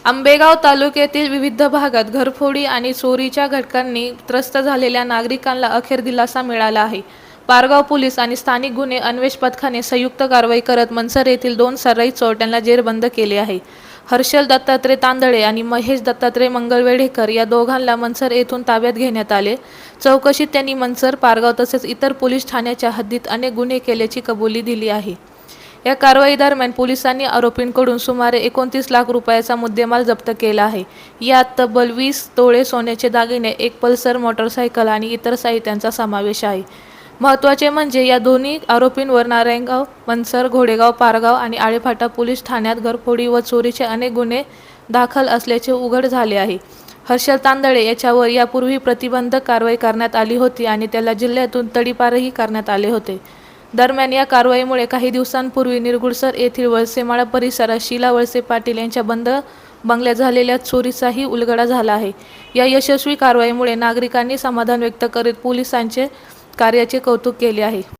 आंबेगाव तालुक्यातील विविध भागात घरफोडी आणि चोरीच्या घटनांनी त्रस्त झालेल्या नागरिकांना अखेर दिलासा मिळाला आहे। पारगाव पोलीस आणि स्थानिक गुन्हे अन्वेषण पथकाने संयुक्त कारवाई करत मनसर येथील 2 सराईत चोरट्यांना जेरबंद केले आहे। हर्षल दत्तात्रय तांदळे आणि महेश दत्तात्रय मंगळवेढेकर या दोघांना मनसर येथून ताब्यात घेण्यात आले। चौकशीत त्यांनी मनसर, पारगाव तसेच इतर पोलीस ठाण्याच्या हद्दीत अनेक गुन्हे केल्याची कबुली दिली आहे। या कारवाईदरम्यान पोलिसांनी आरोपींकडून सुमारे 29 लाख रुपयांचा मुद्देमाल जप्त केला आहे। यात तब्बल 20 तोळे सोन्याचे दागिने, एक पल्सर मोटरसायकल आणि इतर साहित्याचा समावेश आहे। महत्त्वाचे म्हणजे या दोन्ही आरोपींवर नारायणगाव, मनसर, घोडेगाव, पारगाव आणि आळेफाटा पोलीस ठाण्यात घरफोडी व चोरीचे अनेक गुन्हे दाखल असल्याचे उघड झाले आहे। हर्षल तांदळे याच्यावर यापूर्वी प्रतिबंधक कारवाई करण्यात आली होती आणि त्याला जिल्ह्यातून तडीपारही करण्यात आले होते। दरम्यान या कारवाईमुळे काही दिवसांपूर्वी निरगुडसर येथील वळसेमाळा परिसरात शीला वळसे पाटील यांच्या बंद बंगल्यात झालेल्या चोरीचाही उलगडा झाला आहे। या यशस्वी कारवाईमुळे नागरिकांनी समाधान व्यक्त करीत पोलिसांचे कार्याचे कौतुक केले आहे।